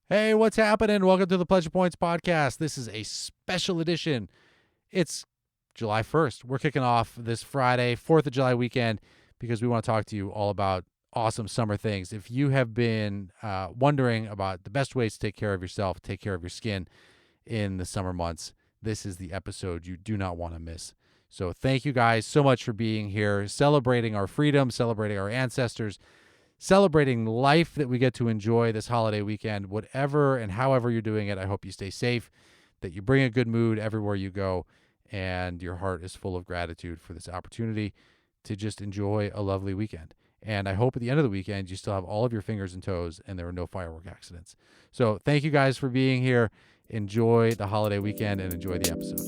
Hey, what's happening? Welcome to the Pleasure Points podcast. This is a special edition. It's July 1st. We're kicking off this Friday, 4th of July weekend, because we want to talk to you all about awesome summer things. If you have been wondering about the best ways to take care of yourself, take care of your skin in the summer months, this is the episode you do not want to miss. So thank you guys so much for being here, celebrating our freedom, celebrating our ancestors, celebrating life that we get to enjoy this holiday weekend. Whatever and however you're doing it, I hope you stay safe, that you bring a good mood everywhere you go, and your heart is full of gratitude for this opportunity to just enjoy a lovely weekend. And I hope at the end of the weekend, you still have all of your fingers and toes and there are no firework accidents. So thank you guys for being here. Enjoy the holiday weekend and enjoy the episode.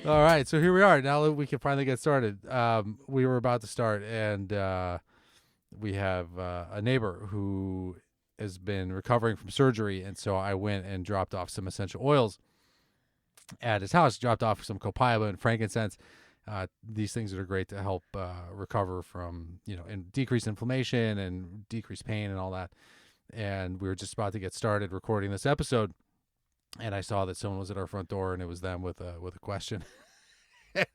All right, so here we are. Now that we can finally get started. We were about to start, and we have a neighbor who has been recovering from surgery, and so I went and dropped off some essential oils at his house, dropped off some copaiba and frankincense. These things that are great to help recover from, and decrease inflammation and decrease pain and all that. And we were just about to get started recording this episode, and I saw that someone was at our front door, and it was them with a question.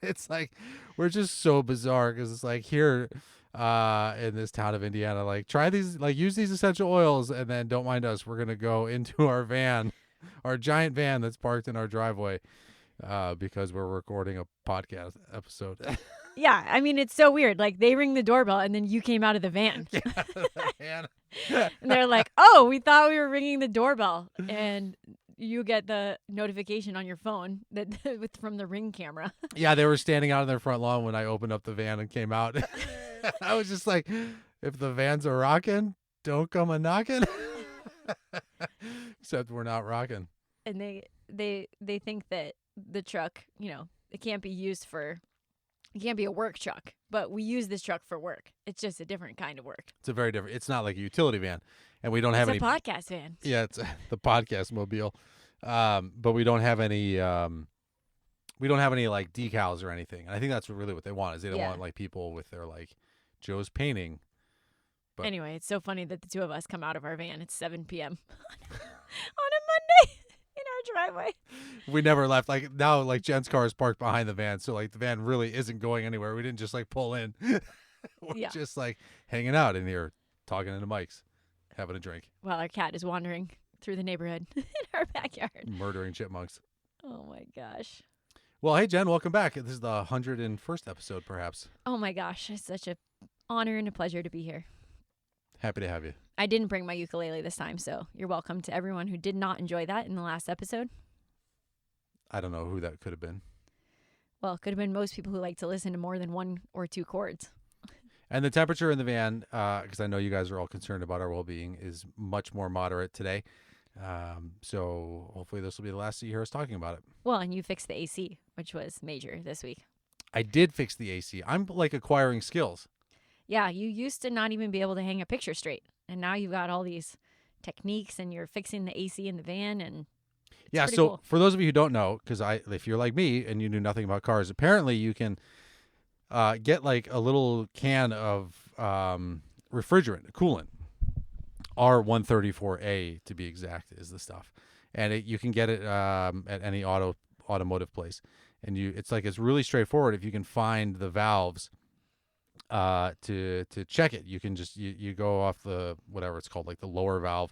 It's like, we're just so bizarre because it's like here in this town of Indiana, like try these, like use these essential oils, and then don't mind us. We're going to go into our van, our giant van that's parked in our driveway because we're recording a podcast episode. Yeah, I mean, it's so weird. Like, they ring the doorbell, and then you came out of the van. And they're like, oh, we thought we were ringing the doorbell. And you get the notification on your phone that from the Ring camera. Yeah, they were standing out on their front lawn when I opened up the van and came out. I was just like, if the vans are rocking, don't come a knocking. Except we're not rocking. And they think that the truck, it can't be used for... It can't be a work truck, but we use this truck for work. It's just a different kind of work. It's a very different. It's not like a utility van, and we don't have any. It's a podcast van. Yeah, it's the podcast mobile, but we don't have any. We don't have any like decals or anything. And I think that's really what they want is they don't want like people with their like Joe's painting. But anyway, it's so funny that the two of us come out of our van. It's 7 p.m. on a Monday. In our driveway. We never left. Like now, like Jen's car is parked behind the van, so like the van really isn't going anywhere. We didn't just like pull in. We're just like hanging out in here, talking into mics, having a drink. While our cat is wandering through the neighborhood in our backyard, murdering chipmunks. Oh my gosh. Well, hey Jen, welcome back. This is the 101st episode, perhaps. Oh my gosh, it's such an honor and a pleasure to be here. Happy to have you. I didn't bring my ukulele this time, so you're welcome to everyone who did not enjoy that in the last episode. I don't know who that could have been. Well, it could have been most people who like to listen to more than one or two chords. And the temperature in the van, because I know you guys are all concerned about our well-being, is much more moderate today. So hopefully this will be the last that you hear us talking about it. Well, and you fixed the AC, which was major this week. I did fix the AC. I'm like acquiring skills. Yeah, you used to not even be able to hang a picture straight. And now you've got all these techniques and you're fixing the AC in the van. And yeah, so cool. For those of you who don't know, because if you're like me and you knew nothing about cars, apparently you can get like a little can of refrigerant, coolant. R134A to be exact is the stuff. And you can get it at any automotive place. And it's really straightforward. If you can find the valves to check it, you can just you go off the whatever it's called, like the lower valve,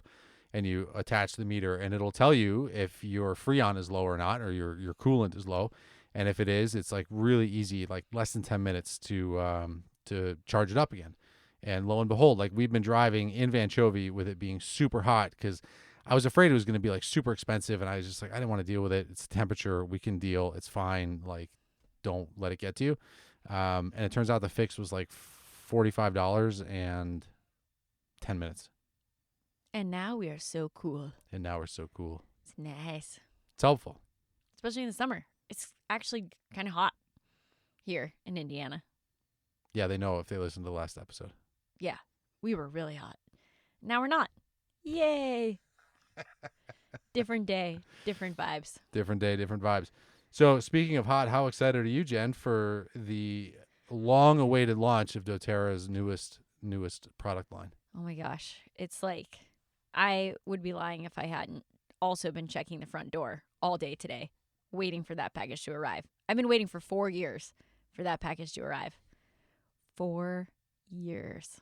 and you attach the meter, and it'll tell you if your Freon is low or not, or your coolant is low. And if it is, it's like really easy, like less than 10 minutes to charge it up again. And lo and behold, like we've been driving in Vanchovy with it being super hot because I was afraid it was going to be like super expensive, and I was just like, I didn't want to deal with it. It's temperature, we can deal, it's fine. Like, don't let it get to you. And it turns out the fix was like $45 and 10 minutes. And now we are so cool. And now we're so cool. It's nice. It's helpful. Especially in the summer. It's actually kind of hot here in Indiana. Yeah, they know if they listen to the last episode. Yeah, we were really hot. Now we're not. Yay. Different day, different vibes. Different day, different vibes. So speaking of hot, how excited are you, Jen, for the long-awaited launch of doTERRA's newest product line. Oh my gosh. It's like I would be lying if I hadn't also been checking the front door all day today, waiting for that package to arrive. I've been waiting for 4 years for that package to arrive. 4 years.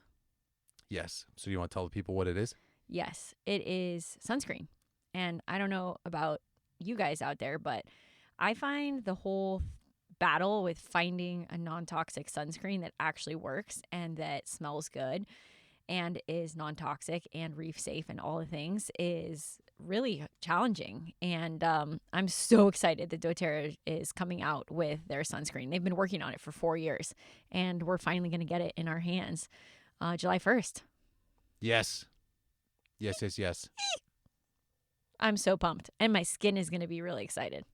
Yes. So you want to tell the people what it is? Yes, it is sunscreen. And I don't know about you guys out there, but I find the whole battle with finding a non-toxic sunscreen that actually works and that smells good and is non-toxic and reef safe and all the things is really challenging. And I'm so excited that doTERRA is coming out with their sunscreen. They've been working on it for 4 years, and we're finally going to get it in our hands July 1st. Yes. Yes. I'm so pumped, and my skin is going to be really excited.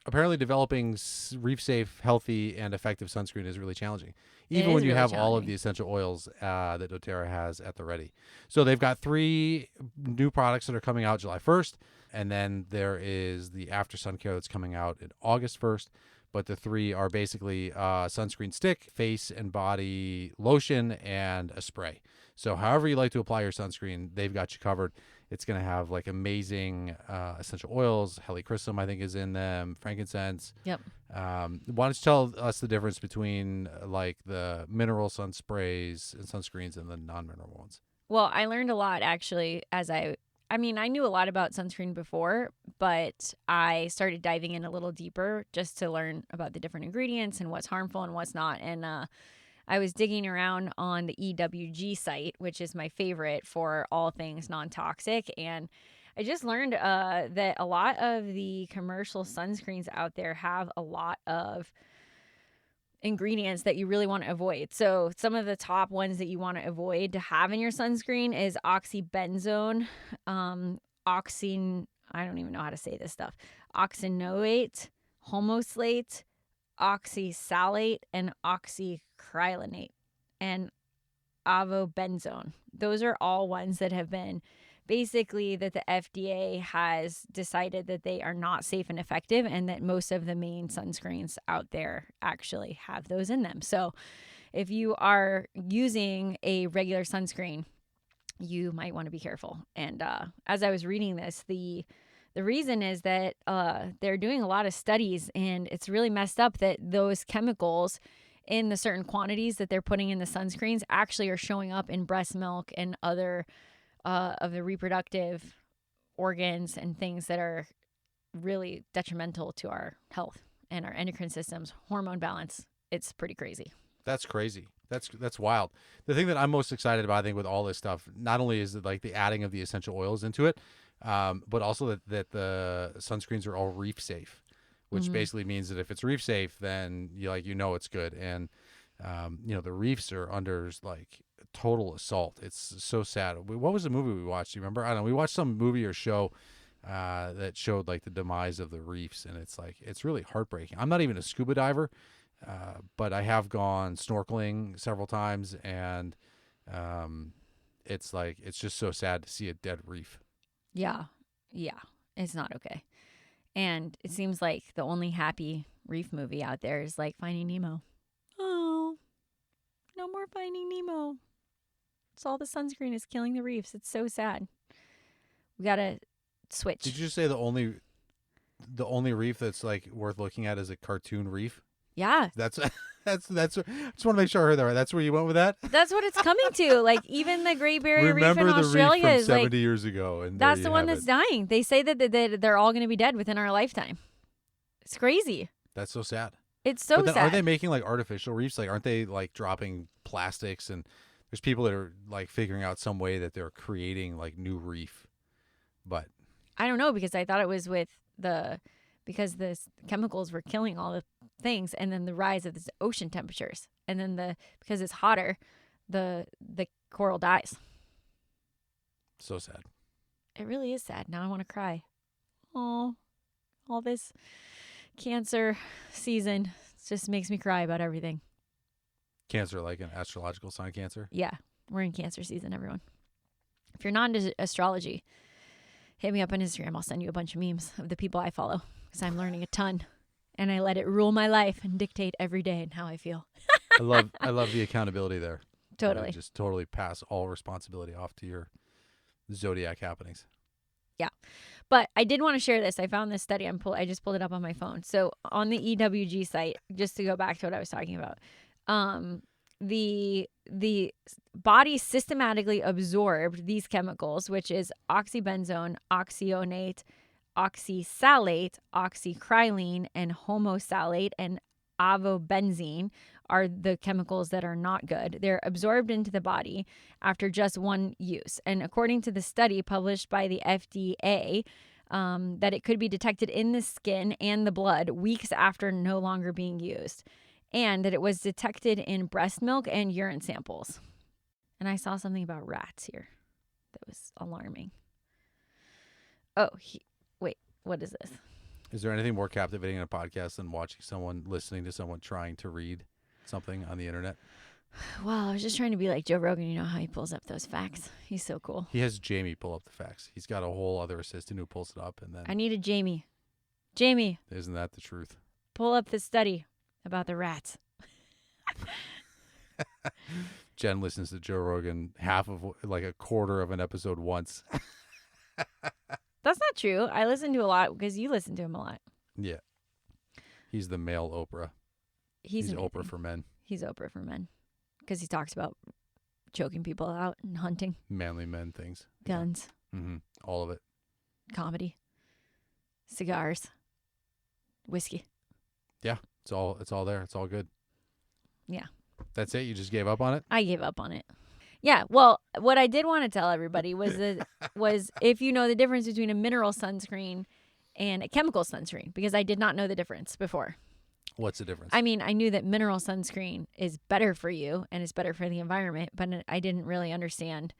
Apparently, developing reef-safe, healthy, and effective sunscreen is really challenging, It even is when you really have all of challenging. the essential oils that doTERRA has at the ready. So they've got 3 new products that are coming out July 1st, and then there is the After Sun Care that's coming out in August 1st. But the 3 are basically sunscreen stick, face and body lotion, and a spray. So however you like to apply your sunscreen, they've got you covered. It's going to have like amazing essential oils. Helichrysum, I think, is in them. Frankincense. Yep. Why don't you tell us the difference between like the mineral sun sprays and sunscreens and the non-mineral ones? Well, I learned a lot actually I mean, I knew a lot about sunscreen before, but I started diving in a little deeper just to learn about the different ingredients and what's harmful and what's not. And I was digging around on the EWG site, which is my favorite for all things non-toxic. And I just learned that a lot of the commercial sunscreens out there have a lot of ingredients that you really want to avoid. So some of the top ones that you want to avoid to have in your sunscreen is oxybenzone, I don't even know how to say this stuff, oxynoate, homoslate, oxysalate, and oxycrylonate, and avobenzone. Those are all ones that have been basically that the FDA has decided that they are not safe and effective, and that most of the main sunscreens out there actually have those in them. So if you are using a regular sunscreen, you might want to be careful. And as I was reading this, the reason is that they're doing a lot of studies, and it's really messed up that those chemicals in the certain quantities that they're putting in the sunscreens actually are showing up in breast milk and other of the reproductive organs and things that are really detrimental to our health and our endocrine systems, hormone balance. It's pretty crazy. That's crazy. That's wild. The thing that I'm most excited about, I think, with all this stuff, not only is it like the adding of the essential oils into it, but also that the sunscreens are all reef safe, which basically means that if it's reef safe, then it's good. And the reefs are under like total assault. It's so sad. What was the movie we watched? Do you remember? I don't know. We watched some movie or show that showed like the demise of the reefs, and it's really heartbreaking. I'm not even a scuba diver, but I have gone snorkeling several times, and it's just so sad to see a dead reef. Yeah, it's not okay. And it seems like the only happy reef movie out there is like Finding Nemo. Oh, no more Finding Nemo. It's all the sunscreen is killing the reefs. It's so sad. We gotta switch. Did you just say the only reef that's like worth looking at is a cartoon reef? Yeah. That's I just want to make sure I heard that right. That's where you went with that? That's what it's coming to. Like even the Great Barrier Reef in Remember the Australia reef from is like 70 years ago, and that's there the you one have that's it. dying. They say that they're all going to be dead within our lifetime. It's crazy. That's so sad. It's so But then sad. are they making like artificial reefs? Like, aren't they like dropping plastics? And there's people that are like figuring out some way that they're creating like new reef. But I don't know, because I thought it was because the chemicals were killing all the things, and then the rise of the ocean temperatures, and then because it's hotter, the coral dies. so sad. It really is sad. Now I want to cry. Oh, all this Cancer season just makes me cry about everything. Cancer, like an astrological sign, Cancer. Yeah, we're in Cancer season, everyone. If you're not into astrology, hit me up on Instagram. I'll send you a bunch of memes of the people I follow, because I'm learning a ton, and I let it rule my life and dictate every day and how I feel. I love the accountability there. Totally. Just totally pass all responsibility off to your zodiac happenings. Yeah. But I did want to share this. I found this study. I just pulled it up on my phone. So on the EWG site, just to go back to what I was talking about, the body systematically absorbed these chemicals, which is oxybenzone, oxyonate, oxysalate, oxycrylene, and homosalate, and avobenzene are the chemicals that are not good. They're absorbed into the body after just one use. And according to the study published by the FDA, that it could be detected in the skin and the blood weeks after no longer being used, and that it was detected in breast milk and urine samples. And I saw something about rats here that was alarming. Oh, wait, what is this? Is there anything more captivating in a podcast than listening to someone trying to read something on the internet? Well, I was just trying to be like Joe Rogan. You know how he pulls up those facts. He's so cool. He has Jamie pull up the facts. He's got a whole other assistant who pulls it up, and then I needed Jamie. Jamie, isn't that the truth? pull up the study about the rats. Jen listens to Joe Rogan like a quarter of an episode once. That's not true. I listen to a lot because you listen to him a lot. Yeah. He's the male Oprah. He's amazing. Oprah for men. He's Oprah for men because he talks about choking people out and hunting, Manly men things. guns, Yeah. Mm-hmm. All of it. comedy, cigars, whiskey. Yeah. It's all there. It's all good. Yeah. That's it? You just gave up on it? I gave up on it. Yeah. Well, what I did want to tell everybody was was if you know the difference between a mineral sunscreen and a chemical sunscreen, because I did not know the difference before. What's the difference? I mean, I knew that mineral sunscreen is better for you and is better for the environment, but I didn't really understand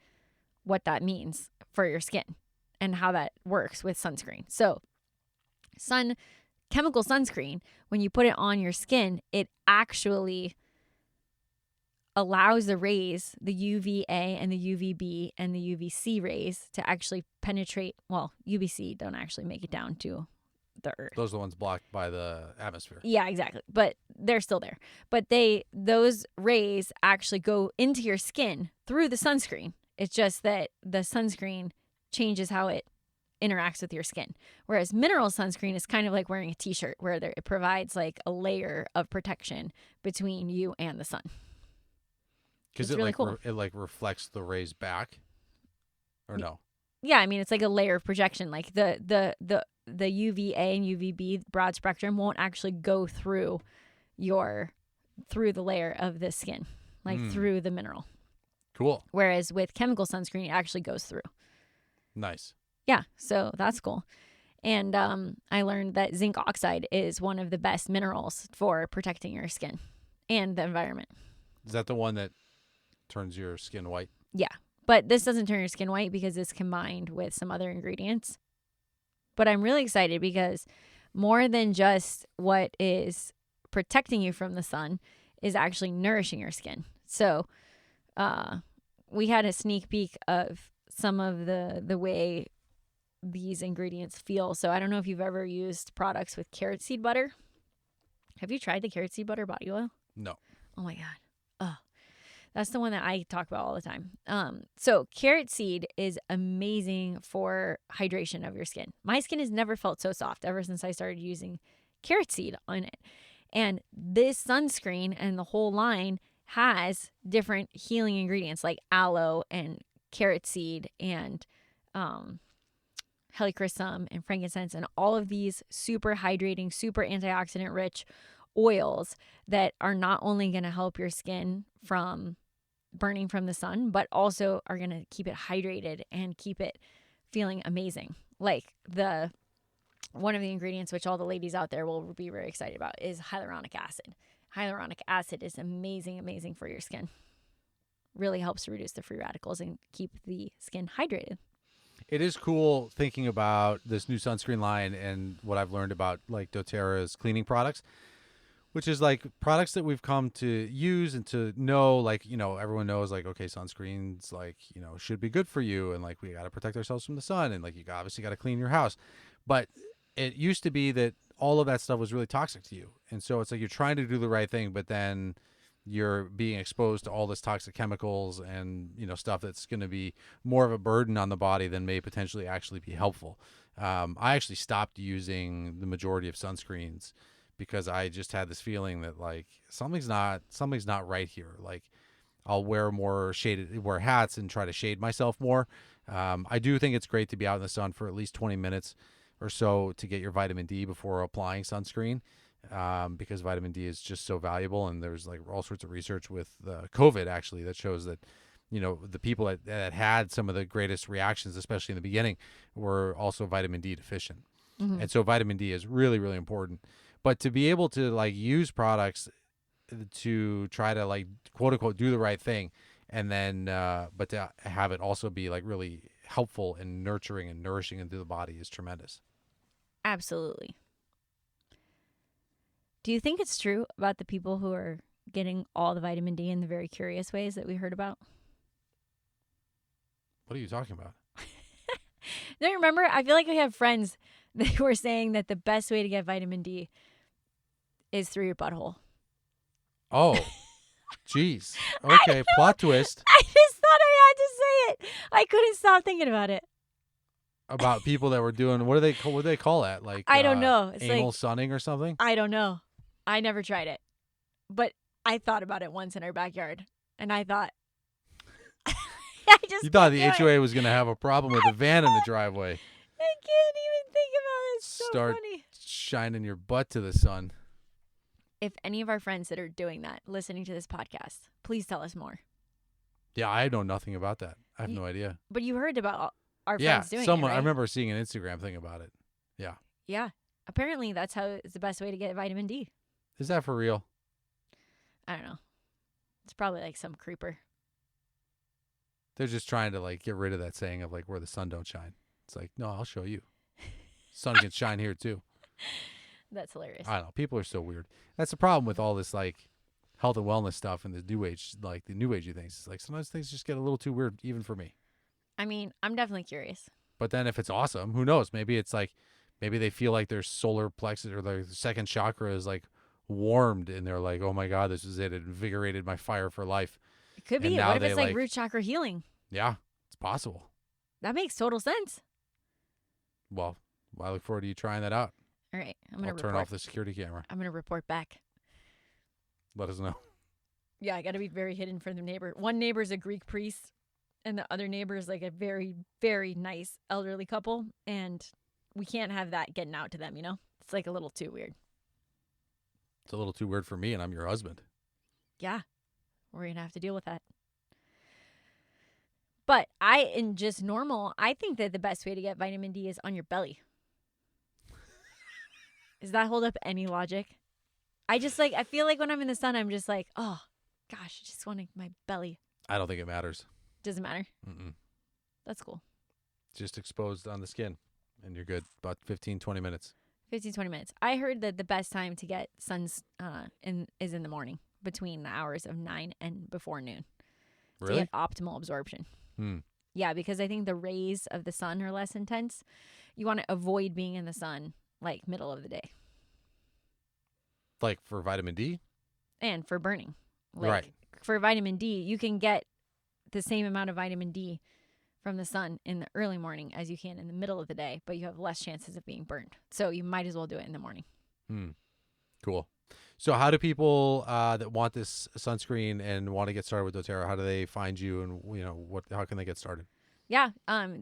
what that means for your skin and how that works with sunscreen. So, chemical sunscreen, when you put it on your skin, it actually allows the rays, the UVA and the UVB and the UVC rays to actually penetrate. Well, UVC don't actually make it down to the earth. Those are the ones blocked by the atmosphere. Yeah, exactly. But they're still there. But those rays actually go into your skin through the sunscreen. It's just that the sunscreen changes how it interacts with your skin. Whereas mineral sunscreen is kind of like wearing a t-shirt where it provides like a layer of protection between you and the sun. Because It's really cool. It reflects the rays back, or no? Yeah, I mean it's like a layer of projection. Like the UVA and UVB broad spectrum won't actually go through the layer of the skin, like through the mineral. Cool. Whereas with chemical sunscreen, it actually goes through. Nice. Yeah, so that's cool. And I learned that zinc oxide is one of the best minerals for protecting your skin and the environment. Is that the one that turns your skin white? Yeah, but this doesn't turn your skin white because it's combined with some other ingredients. But I'm really excited because more than just what is protecting you from the sun is actually nourishing your skin. So we had a sneak peek of some of the way these ingredients feel. So I don't know if you've ever used products with carrot seed butter. Have you tried the carrot seed butter body oil? No. Oh my God. Oh, that's the one that I talk about all the time. So carrot seed is amazing for hydration of your skin. My skin has never felt so soft ever since I started using carrot seed on it. And this sunscreen and the whole line has different healing ingredients like aloe and carrot seed and helichrysum and frankincense and all of these super hydrating, super antioxidant rich oils that are not only going to help your skin from burning from the sun, but also are going to keep it hydrated and keep it feeling amazing. Like one of the ingredients, which all the ladies out there will be very excited about, is hyaluronic acid. Hyaluronic acid is amazing, amazing for your skin. Really helps reduce the free radicals and keep the skin hydrated. It is cool thinking about this new sunscreen line and what I've learned about like doTERRA's cleaning products, which is like products that we've come to use and to know, like, you know, everyone knows like, okay, sunscreens like, you know, should be good for you. And like, we got to protect ourselves from the sun. And like, you obviously got to clean your house. But it used to be that all of that stuff was really toxic to you. And so it's like, you're trying to do the right thing, but then you're being exposed to all this toxic chemicals and stuff that's going to be more of a burden on the body than may potentially actually be helpful. I actually stopped using the majority of sunscreens because I just had this feeling that like something's not right here. Like I'll wear hats and try to shade myself more. I do think it's great to be out in the sun for at least 20 minutes or so to get your vitamin D before applying sunscreen, because vitamin D is just so valuable. And there's like all sorts of research with COVID actually that shows that, the people that had some of the greatest reactions, especially in the beginning, were also vitamin D deficient. Mm-hmm. And so vitamin D is really, really important. But to be able to like use products to try to like quote unquote do the right thing, and then but to have it also be like really helpful and nurturing and nourishing into the body is tremendous. Absolutely. Do you think it's true about the people who are getting all the vitamin D in the very curious ways that we heard about? What are you talking about? No, remember? I feel like we have friends that were saying that the best way to get vitamin D is through your butthole. Oh, jeez. Okay, plot twist. I just thought I had to say it. I couldn't stop thinking about it. About people that were doing, what do they call that? Like I don't know. It's anal like, sunning or something? I don't know. I never tried it. But I thought about it once in our backyard. And I thought, You thought the HOA was going to have a problem with a van in the driveway. I can't even think about it. It's so Start funny. shining your butt to the sun. If any of our friends that are doing that, listening to this podcast, please tell us more. Yeah, I know nothing about that. I have no idea. But you heard about our Yeah, friends doing someone it, right? I remember seeing an Instagram thing about it. Yeah. Yeah. Apparently, that's how it's the best way to get vitamin D. Is that for real? I don't know. It's probably like some creeper. They're just trying to like get rid of that saying of like where the sun don't shine. It's like, no, I'll show you. Sun can shine here too. That's hilarious. I don't know. People are so weird. That's the problem with all this like health and wellness stuff and the new age, like the new agey things. It's like sometimes things just get a little too weird, even for me. I mean, I'm definitely curious. But then if it's awesome, who knows? Maybe it's like, maybe they feel like their solar plexus or their second chakra is like warmed and they're like, oh my God, this is it. It invigorated my fire for life. It could be. And What now if it's they, like like- root chakra healing? Yeah, it's possible. That makes total sense. Well, I look forward to you trying that out. All right. I'm I'll going to turn report. off the security camera. I'm going to report back. Let us know. Yeah, I got to be very hidden from the neighbor. One neighbor is a Greek priest, and the other neighbor is like a very, very nice elderly couple. And we can't have that getting out to them, you know? It's like a little too weird. It's a little too weird for me, and I'm your husband. Yeah, we're going to have to deal with that. But in just normal, I think that the best way to get vitamin D is on your belly. Does that hold up any logic? I feel like when I'm in the sun, I'm just like, oh, gosh, I just want my belly. I don't think it matters. Doesn't matter. Mm-mm. That's cool. Just exposed on the skin, and you're good. About 15, 20 minutes. 15, 20 minutes. I heard that the best time to get suns is in the morning between the hours of 9 and before noon. To Really? get optimal absorption. Yeah, because I think the rays of the sun are less intense. You want to avoid being in the sun like middle of the day. Like for vitamin D? And for burning. Like, Right. For vitamin D, you can get the same amount of vitamin D from the sun in the early morning as you can in the middle of the day, but you have less chances of being burned. So you might as well do it in the morning. Cool. So how do people that want this sunscreen and want to get started with doTERRA, how do they find you, and how can they get started? Yeah,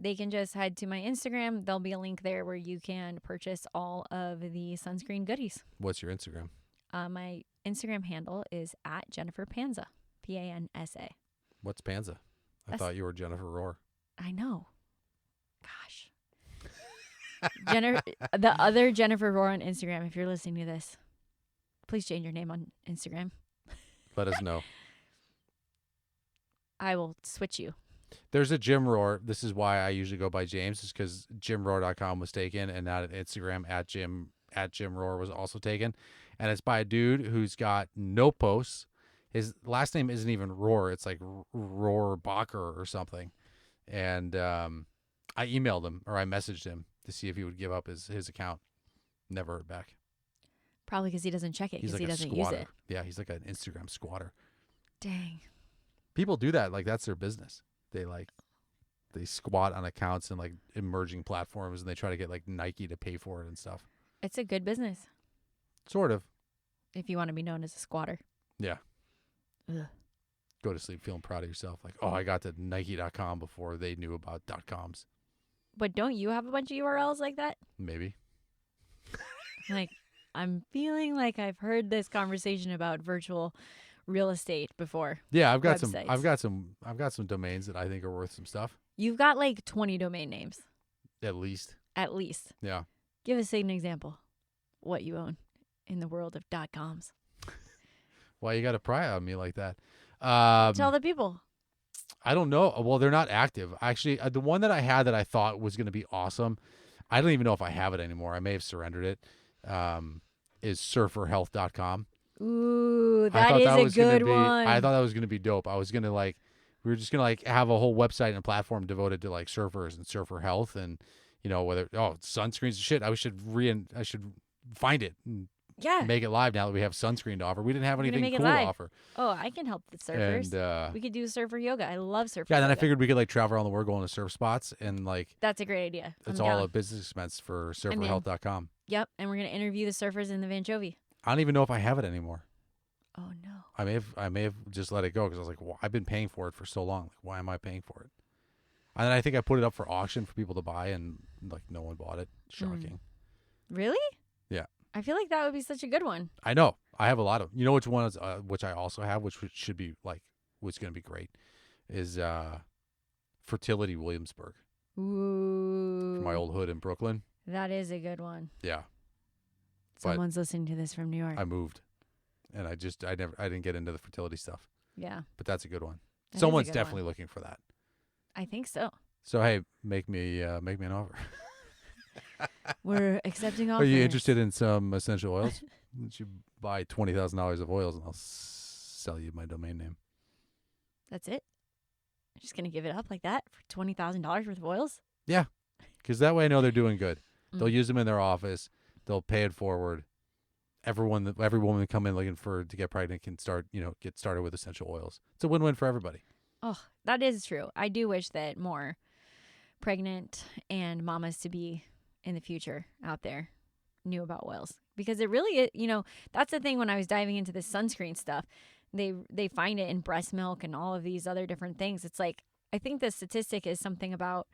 they can just head to my Instagram. There'll be a link there where you can purchase all of the sunscreen goodies. What's your Instagram? My Instagram handle is at Jennifer Panza, Pansa. What's Panza? I thought you were Jennifer Rohr. I know. Gosh. The other Jennifer Rohr on Instagram, if you're listening to this, please change your name on Instagram. Let us know. I will switch you. There's a Jim Rohr. This is why I usually go by James, is because JimRohr.com was taken, and now Instagram at Jim Rohr was also taken. And it's by a dude who's got no posts. His last name isn't even Rohr. It's like Rohrbacher or something. And I emailed him, or I messaged him to see if he would give up his account. Never heard back. Probably because he doesn't check it, He's because like he a doesn't squatter. use it. Yeah, he's like an Instagram squatter. Dang. People do that. Like, that's their business. They squat on accounts and like emerging platforms, and they try to get like Nike to pay for it and stuff. It's a good business Sort of. if you want to be known as a squatter. Yeah. Ugh. Go to sleep feeling proud of yourself. Like, oh, I got to Nike.com before they knew about .coms. But don't you have a bunch of URLs like that? Maybe. Like, I'm feeling like I've heard this conversation about virtual real estate before. Yeah, I've got Websites. some domains that I think are worth some stuff. You've got like 20 domain names, At least. at least. Yeah. Give us an example. What you own in the world of .coms. Why you got to pry on me like that? Tell the people. I don't know. Well, they're not active. Actually, the one that I had that I thought was going to be awesome, I don't even know if I have it anymore. I may have surrendered it. Is surferhealth.com. Ooh, I that thought is that a was gonna good be, one. I thought that was going to be dope. I was going to we were just going to have a whole website and platform devoted to like surfers and surfer health and, whether, sunscreens and shit. I should find it and Yeah. make it live now that we have sunscreen to offer. We didn't have We're gonna anything make it cool to live. offer. Oh, I can help the surfers. And, we could do surfer yoga. I love surfer yeah, and then I yoga. figured we could like travel around the world going to surf spots and like That's a great idea. it's I'm all down. a business expense for I'm in. surferhealth.com. Yep, and we're going to interview the surfers in the Vanchovy. I don't even know if I have it anymore. Oh, no. I may have just let it go because I was like, well, I've been paying for it for so long. Like, why am I paying for it? And then I think I put it up for auction for people to buy, and like no one bought it. Shocking. Really? Yeah. I feel like that would be such a good one. I know. I have a lot of. You know which one is which I also have, which should be like, which is going to be great, is Fertility Williamsburg. Ooh. From my old hood in Brooklyn. That is a good one. Yeah. Someone's listening to this from New York. I moved, and I didn't get into the fertility stuff. Yeah. But that's a good one. That is a Someone's good definitely one. looking for that. I think so. So hey, make me an offer. We're accepting offers. Are you interested in some essential oils? Why don't you buy $20,000 of oils, and I'll sell you my domain name. That's it? You're just going to give it up like that for $20,000 worth of oils? Yeah, because that way I know they're doing good. They'll Mm. use them in their office. They'll pay it forward. Every woman that come in looking to get pregnant can get started with essential oils. It's a win-win for everybody. Oh, that is true. I do wish that more pregnant and mamas to be in the future out there knew about oils, because it really, that's the thing. When I was diving into this sunscreen stuff, they find it in breast milk and all of these other different things. It's like, I think the statistic is something about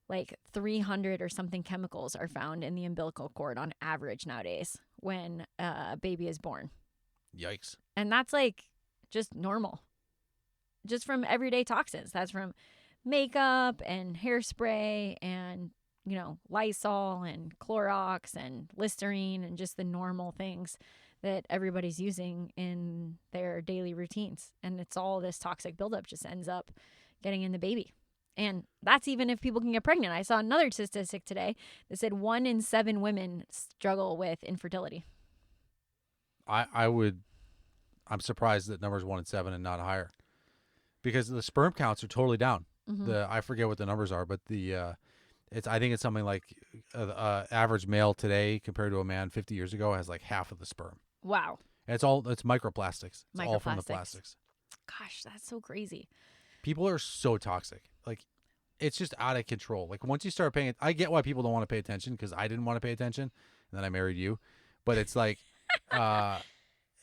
like 300 or something chemicals are found in the umbilical cord on average nowadays when a baby is born. Yikes. And that's like just normal. Just from everyday toxins. That's from makeup and hairspray and, Lysol and Clorox and Listerine and just the normal things that everybody's using in their daily routines. And it's all this toxic buildup just ends up getting in the baby. And that's even if people can get pregnant. I saw another statistic today that said 1 in 7 women struggle with infertility. I'm surprised that number's 1 in 7 and not higher, because the sperm counts are totally down. Mm-hmm. I forget what the numbers are, but I think it's something like average male today compared to a man 50 years ago has like half of the sperm. Wow. And it's microplastics. It's all from the Microplastics. plastics. Gosh, that's so crazy. People are so toxic. Like, it's just out of control. Like, once you start paying it, I get why people don't want to pay attention, because I didn't want to pay attention, and then I married you. But it's like,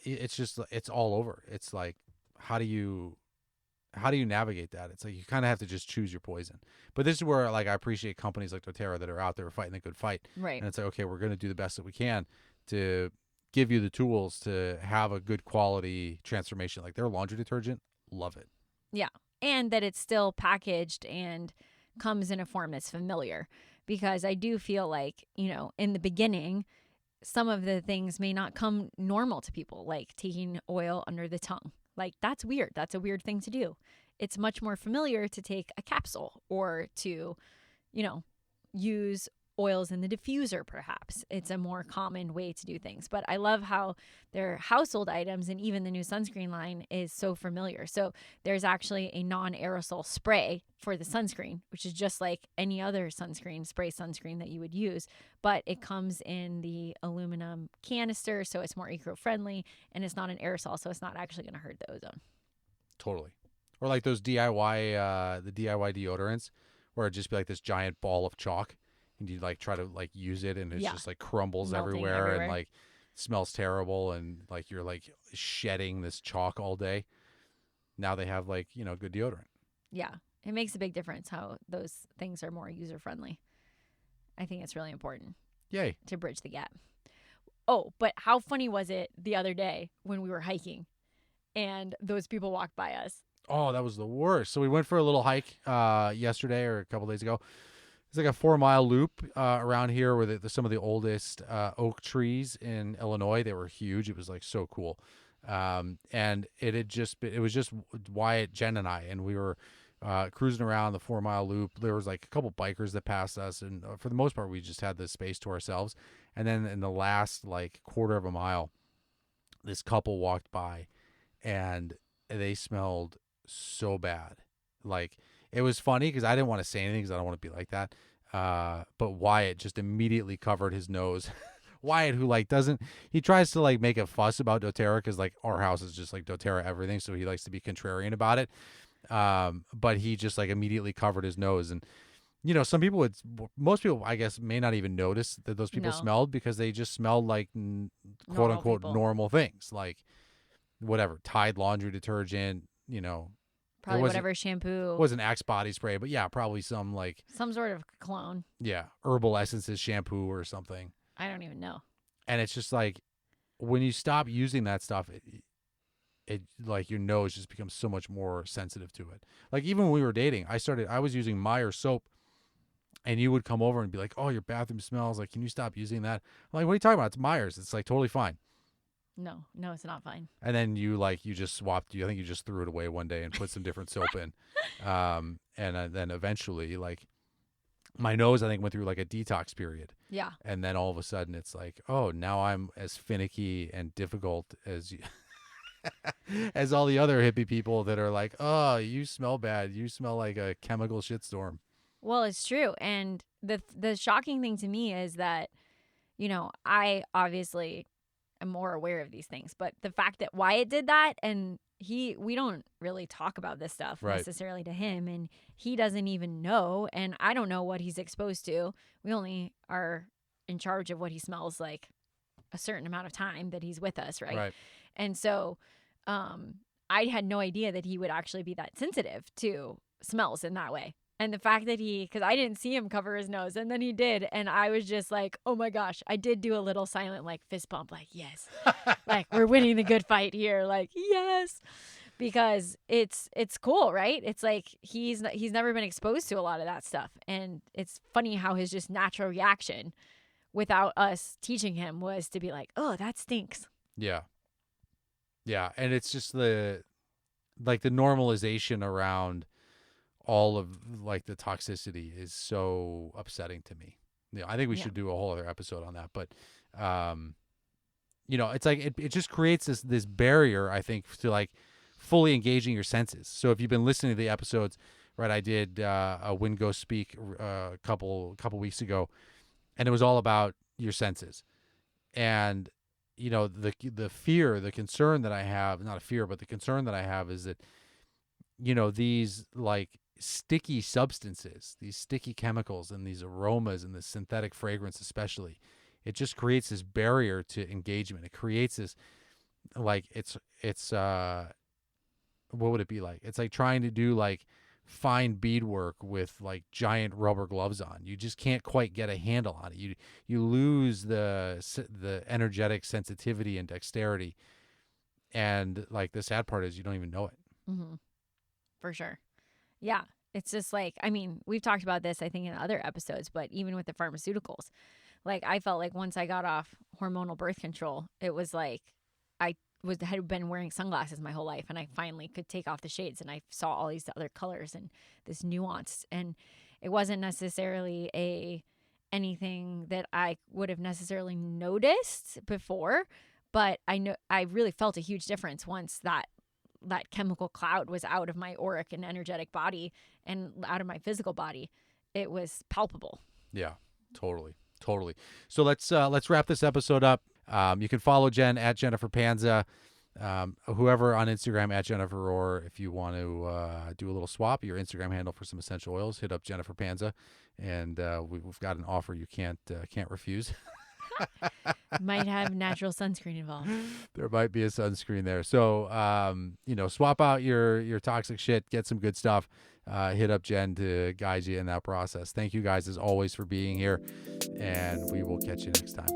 it's all over. It's like, how do you navigate that? It's like you kind of have to just choose your poison. But this is where like I appreciate companies like doTERRA that are out there fighting the good fight. Right. And it's like, okay, we're going to do the best that we can to give you the tools to have a good quality transformation. Like their laundry detergent, love it. Yeah. And that it's still packaged and comes in a form that's familiar, because I do feel like, in the beginning, some of the things may not come normal to people, like taking oil under the tongue. Like, that's weird. That's a weird thing to do. It's much more familiar to take a capsule or to, use oils in the diffuser, perhaps. It's a more common way to do things. But I love how their household items and even the new sunscreen line is so familiar. So there's actually a non-aerosol spray for the sunscreen, which is just like any other spray sunscreen that you would use. But it comes in the aluminum canister, so it's more eco-friendly, and it's not an aerosol, so it's not actually going to hurt the ozone. totally. Or like those the DIY deodorants, where it'd just be like this giant ball of chalk, and you like try to like use it, and it's Yeah. just like crumbles Melting everywhere, and everywhere. like smells terrible, and like you're like shedding this chalk all day. Now they have like good deodorant. Yeah. It makes a big difference how those things are more user friendly. I think it's really important Yay! to bridge the gap. Oh, but how funny was it the other day when we were hiking and those people walked by us? Oh, that was the worst. So we went for a little hike yesterday or a couple days ago. It's like a 4 mile loop around here with some of the oldest oak trees in Illinois. They were huge. It was like so cool. And it was just Wyatt, Jen, and I, and we were cruising around the 4 mile loop. There was like a couple bikers that passed us, and for the most part, we just had this space to ourselves. And then in the last like quarter of a mile, this couple walked by, and they smelled so bad. Like, it was funny because I didn't want to say anything because I don't want to be like that. But Wyatt just immediately covered his nose. Wyatt, who like doesn't, he tries to like make a fuss about doTERRA because like our house is just like doTERRA everything, so he likes to be contrarian about it. But he just like immediately covered his nose, and most people I guess may not even notice that those people No. smelled because they just smelled like quote Normal unquote people. normal things, like whatever Tide laundry detergent, Probably wasn't- whatever shampoo, wasn't Axe body spray, but yeah, probably some like some sort of cologne. herbal essences shampoo or something. I don't even know. And it's just like when you stop using that stuff, it like your nose just becomes so much more sensitive to it. Like even when we were dating, I was using Meyer soap, and you would come over and be like, "Oh, your bathroom smells. Like, can you stop using that?" I'm like, "What are you talking about? It's Meyer's. It's like totally fine." No, it's not fine. And then you just swapped. I think you just threw it away one day and put some different soap in. And then eventually, like my nose, I think went through like a detox period. Yeah. And then all of a sudden, it's like, oh, now I'm as finicky and difficult as you, as all the other hippie people that are like, oh, you smell bad. You smell like a chemical shitstorm. Well, it's true. And the shocking thing to me is that, I obviously am more aware of these things, but the fact that Wyatt did that, and we don't really talk about this stuff Right. necessarily to him, and he doesn't even know, and I don't know what he's exposed to. We only are in charge of what he smells like a certain amount of time that he's with us, right? And so I had no idea that he would actually be that sensitive to smells in that way. And the fact that because I didn't see him cover his nose, and then he did, and I was just like, oh my gosh, I did do a little silent like fist pump, like yes, like we're winning the good fight here, like yes, because it's cool, right? It's like he's never been exposed to a lot of that stuff, and it's funny how his just natural reaction, without us teaching him, was to be like, oh, that stinks. Yeah. Yeah, and it's just the normalization around all of like the toxicity is so upsetting to me. I think we should do a whole other episode on that, but it's like it just creates this barrier, I think, to like fully engaging your senses. So if you've been listening to the episodes, right, I did a Win Go Speak a couple weeks ago, and it was all about your senses. And the fear, the concern that I have, not a fear, but the concern that I have is that these like sticky substances, these sticky chemicals and these aromas and the synthetic fragrance especially, it just creates this barrier to engagement. It creates this like it's what would it be like? It's like trying to do like fine beadwork with like giant rubber gloves on. You just can't quite get a handle on it. You lose the energetic sensitivity and dexterity, and like the sad part is you don't even know it. Mm-hmm. For sure. Yeah. It's just like, I mean, we've talked about this, I think, in other episodes, but even with the pharmaceuticals, like I felt like once I got off hormonal birth control, it was like I had been wearing sunglasses my whole life, and I finally could take off the shades, and I saw all these other colors and this nuance, and it wasn't necessarily anything that I would have necessarily noticed before, but I really felt a huge difference once that chemical cloud was out of my auric and energetic body and out of my physical body. It was palpable. Yeah, totally. So let's wrap this episode up. You can follow Jen at Jennifer Panza. Whoever on Instagram at Jennifer, or if you want to do a little swap, your Instagram handle for some essential oils, hit up Jennifer Panza, and we've got an offer you can't refuse. Might have natural sunscreen involved. There might be a sunscreen there. So, swap out your toxic shit, get some good stuff. Hit up Jen to guide you in that process. Thank you guys as always for being here, and we will catch you next time.